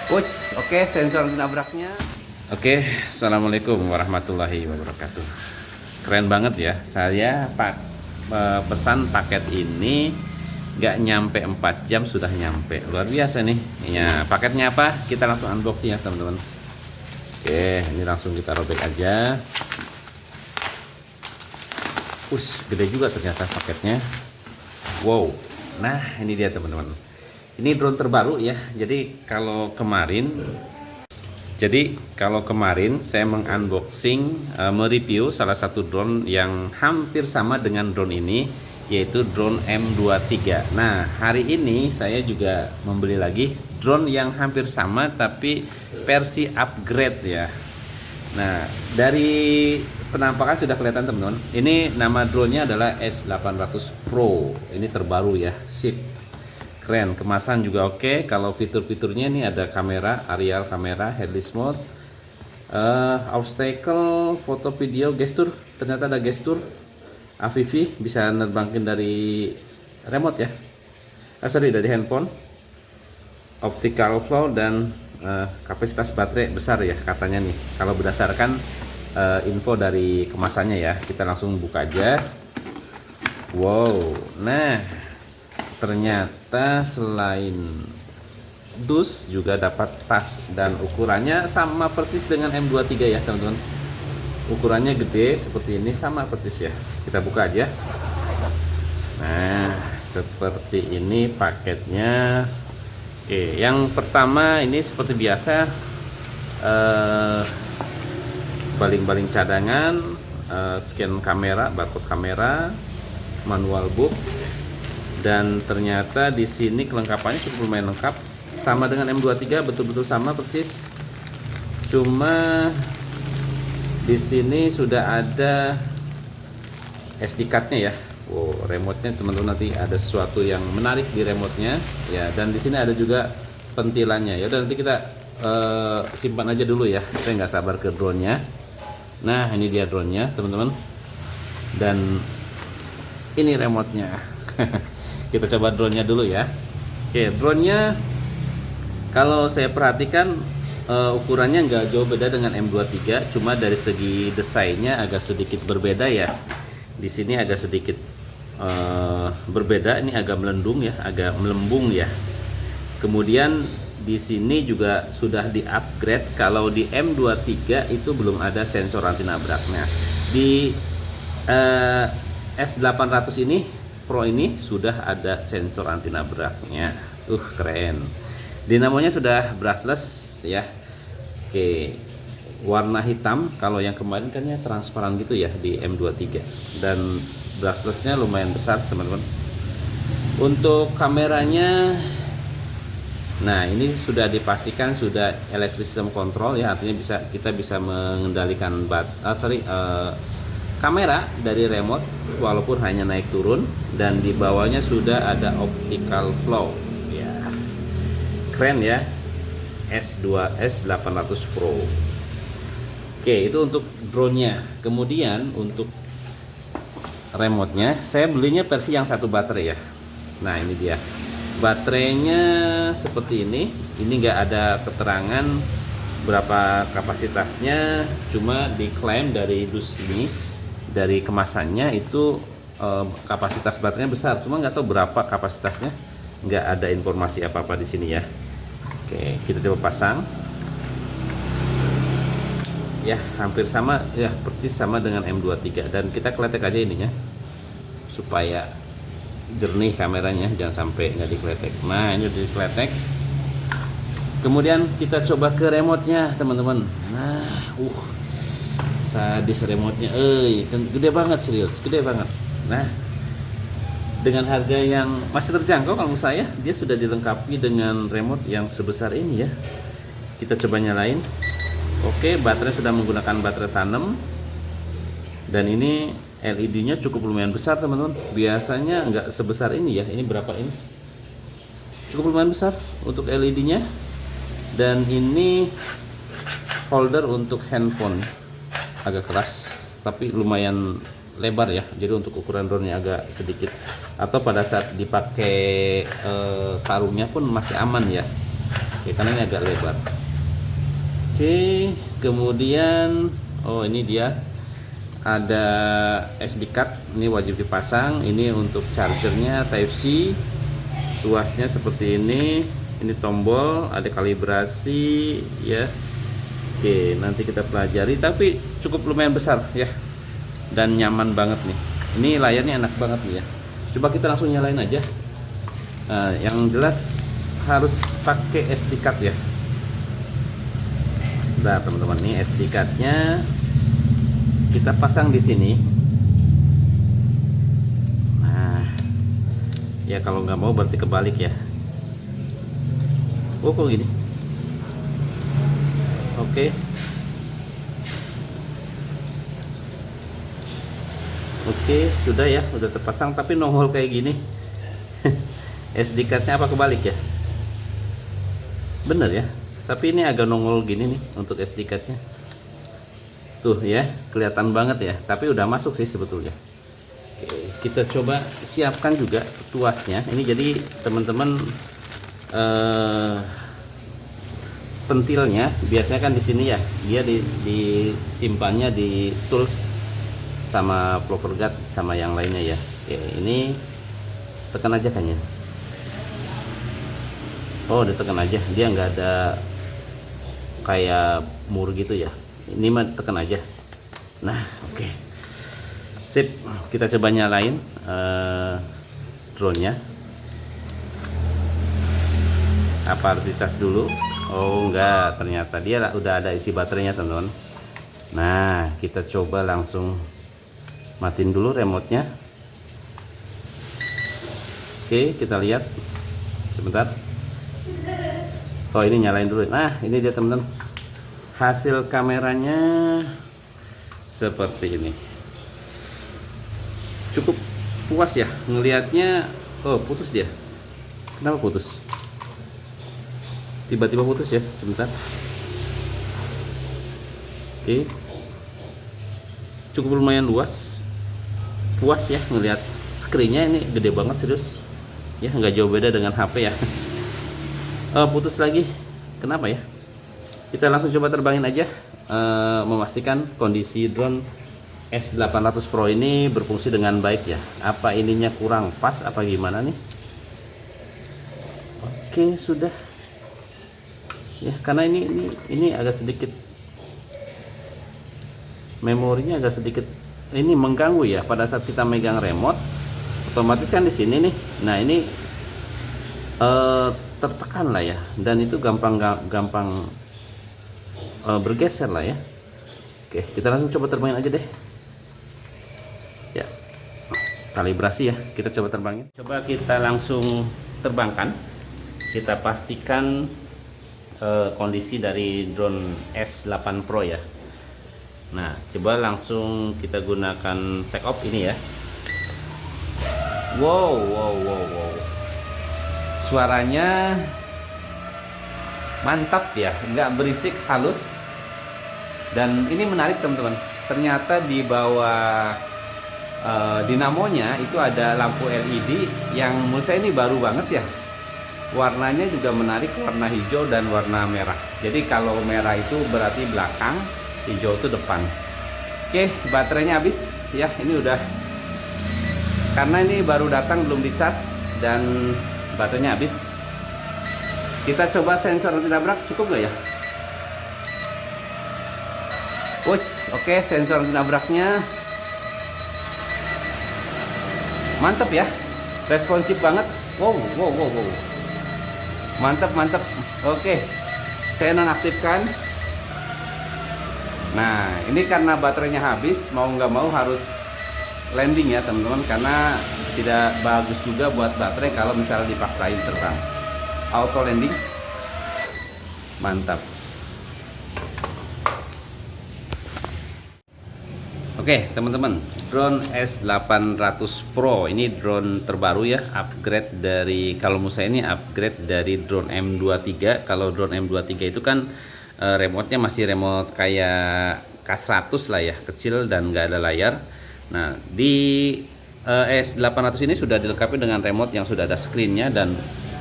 Wush, oke, sensor nabraknya. Oke, assalamualaikum warahmatullahi wabarakatuh. Keren banget ya. Saya pesan paket ini nggak nyampe 4 jam sudah nyampe. Luar biasa nih. Ya, paketnya apa? Kita langsung unboxing ya teman-teman. Oke, ini langsung kita robek aja. Gede juga ternyata paketnya. Wow. Nah, ini dia teman-teman. Ini drone terbaru ya. Jadi kalau kemarin saya mengunboxing, mereview salah satu drone yang hampir sama dengan drone ini, yaitu drone M23. Nah, hari ini saya juga membeli lagi drone yang hampir sama tapi versi upgrade ya. Nah, dari penampakan sudah kelihatan teman-teman. Ini nama drone-nya adalah S800 Pro. Ini terbaru ya, sip. Keren, kemasan juga oke. Kalau fitur-fiturnya ini ada kamera, aerial kamera, headless mode, obstacle, foto, video, gestur. Ternyata ada gestur. AVV bisa nerbangin dari remote ya. Dari handphone. Optical flow dan kapasitas baterai besar ya katanya nih. Kalau berdasarkan info dari kemasannya ya, kita langsung buka aja. Wow, nah. Ternyata selain dus juga dapat tas dan ukurannya sama persis dengan M23 ya teman-teman. Ukurannya gede seperti ini, sama persis ya. Kita buka aja. Nah, seperti ini paketnya. Oke, yang pertama ini seperti biasa, baling-baling cadangan, scan kamera, barcode kamera, manual book. Dan ternyata di sini kelengkapannya cukup lumayan lengkap, sama dengan M23, betul-betul sama persis. Cuma di sini sudah ada SD card-nya ya. Wow, remote-nya teman-teman, nanti ada sesuatu yang menarik di remote-nya ya. Dan di sini ada juga pentilannya. Ya udah, nanti kita simpan aja dulu ya. Saya nggak sabar ke drone-nya. Nah, ini dia drone-nya teman-teman. Dan ini remote-nya. Kita coba drone-nya dulu ya. Oke, drone-nya kalau saya perhatikan ukurannya nggak jauh beda dengan M23, cuma dari segi desainnya agak sedikit berbeda ya. Di sini agak sedikit berbeda, ini agak melendung ya, agak melembung ya. Kemudian di sini juga sudah di-upgrade. Kalau di M23 itu belum ada sensor anti nabraknya. Di S800 ini Pro ini sudah ada sensor anti nabraknya. Keren. Dinamonya sudah brushless ya. Oke. Warna hitam. Kalau yang kemarin kan ya transparan gitu ya di M23. Dan brushlessnya lumayan besar teman-teman. Untuk kameranya, nah ini sudah dipastikan sudah electric system control ya, artinya kita bisa mengendalikan kamera dari remote walaupun hanya naik turun, dan di bawahnya sudah ada optical flow ya. Keren ya, S800 Pro. Oke, itu untuk drone-nya. Kemudian untuk remote-nya saya belinya versi yang satu baterai ya. Nah, ini dia baterainya seperti ini nggak ada keterangan berapa kapasitasnya, cuma diklaim dari dus ini, dari kemasannya itu kapasitas baterainya besar, cuma nggak tahu berapa kapasitasnya, nggak ada informasi apa-apa di sini ya. Oke, kita coba pasang ya, hampir sama ya, persis sama dengan M23. Dan kita kletek aja ininya supaya jernih kameranya, jangan sampai nggak dikletek. Nah, ini udah dikletek. Kemudian kita coba ke remote-nya teman-teman. Nah, sadis remote-nya, gede banget, serius, gede banget. Nah, dengan harga yang masih terjangkau, kalau menurut saya dia sudah dilengkapi dengan remote yang sebesar ini ya. Kita coba nyalain. Oke, baterai sudah menggunakan baterai tanam, dan ini LED-nya cukup lumayan besar teman-teman. Biasanya nggak sebesar ini ya. Ini berapa inch? Cukup lumayan besar untuk LED-nya. Dan ini holder untuk handphone, agak keras tapi lumayan lebar ya, jadi untuk ukuran drone-nya agak sedikit, atau pada saat dipakai sarungnya pun masih aman ya. Oke, karena ini agak lebar. Oke, kemudian ini dia ada SD card, ini wajib dipasang. Ini untuk chargernya Type C, luasnya seperti ini tombol, ada kalibrasi ya. Oke, nanti kita pelajari, tapi cukup lumayan besar ya, dan nyaman banget nih. Ini layarnya enak banget nih ya. Coba kita langsung nyalain aja. Yang jelas harus pakai SD card ya. Nah teman-teman, nih SD cardnya kita pasang di sini. Nah ya, kalau nggak mau berarti kebalik ya. Kok gini. Oke. Oke, sudah ya, udah terpasang, tapi nongol kayak gini. SD cardnya apa kebalik ya? Bener ya, tapi ini agak nongol gini nih untuk SD cardnya. Tuh ya, kelihatan banget ya, tapi udah masuk sih sebetulnya. Oke, kita coba siapkan juga tuasnya. Ini jadi teman-teman, pentilnya biasanya kan di sini ya, dia disimpannya di tools sama plover guard sama yang lainnya ya. Oke, ini tekan aja kan ya. Ditekan aja, dia nggak ada kayak mur gitu ya. Ini mah tekan aja. Nah, oke. Sip, kita coba nyalain drone-nya. Apa harus dicas dulu? Enggak, ternyata dia udah ada isi baterainya, teman-teman. Nah, kita coba langsung matiin dulu remote-nya. Oke, kita lihat sebentar. Ini nyalain dulu. Nah, ini dia teman-teman, hasil kameranya seperti ini. Cukup puas ya ngelihatnya. Putus dia. Kenapa putus? Tiba-tiba putus ya, sebentar. Oke, cukup lumayan luas. Puas ya ngelihat screen-nya, ini gede banget serius ya, nggak jauh beda dengan HP ya. Putus lagi, kenapa ya? Kita langsung coba terbangin aja, memastikan kondisi drone S800 Pro ini berfungsi dengan baik ya. Apa ininya kurang pas apa gimana nih? Oke, sudah ya, karena ini agak sedikit memorinya agak sedikit ini mengganggu ya pada saat kita megang remote. Otomatis kan di sini nih. Nah, ini tertekan lah ya, dan itu gampang bergeser lah ya. Oke, kita langsung coba terbangin aja deh ya. Kalibrasi ya, kita coba terbangin. Coba kita langsung terbangkan. Kita pastikan kondisi dari drone S8 Pro ya. Nah, coba langsung kita gunakan take off ini ya. Wow. Suaranya mantap ya, nggak berisik, halus. Dan ini menarik teman-teman, ternyata di bawah dinamonya itu ada lampu LED yang menurut saya ini baru banget ya. Warnanya juga menarik, warna hijau dan warna merah. Jadi kalau merah itu berarti belakang, hijau itu depan. Oke, baterainya habis ya, ini udah, karena ini baru datang belum dicas dan baterainya habis. Kita coba sensor anti nabrak, cukup nggak ya? Oke, sensor anti nabraknya mantap ya, responsif banget. Wow. Mantap. Oke, saya nonaktifkan. Nah, ini karena baterainya habis, mau nggak mau harus landing ya teman-teman, karena tidak bagus juga buat baterai kalau misalnya dipaksain terbang. Auto landing, mantap. Oke teman-teman, drone S800 Pro ini drone terbaru ya, upgrade dari, kalau menurut saya ini upgrade dari drone M23. Kalau drone M23 itu kan remote-nya masih remote kayak K100 lah ya, kecil dan nggak ada layar. Nah, di S800 ini sudah dilengkapi dengan remote yang sudah ada screen-nya dan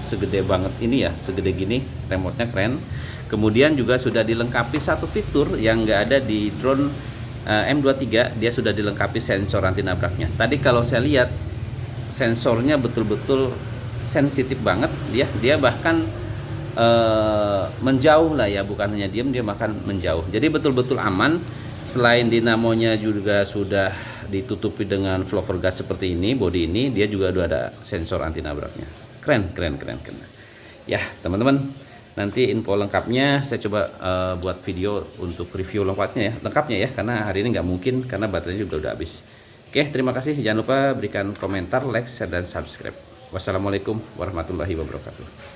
segede banget ini ya, segede gini, remote-nya keren. Kemudian juga sudah dilengkapi satu fitur yang nggak ada di drone M23, dia sudah dilengkapi sensor anti nabraknya. Tadi kalau saya lihat sensornya betul-betul sensitif banget, dia bahkan menjauh lah ya, bukan hanya diam, dia makan menjauh. Jadi betul-betul aman. Selain dinamonya juga sudah ditutupi dengan flower gas seperti ini, body ini, dia juga udah ada sensor anti nabraknya. Keren. Ya teman-teman, nanti info lengkapnya saya coba buat video untuk review lengkapnya ya, karena hari ini nggak mungkin karena baterainya juga udah habis. Oke, terima kasih. Jangan lupa berikan komentar, like, share, dan subscribe. Wassalamualaikum warahmatullahi wabarakatuh.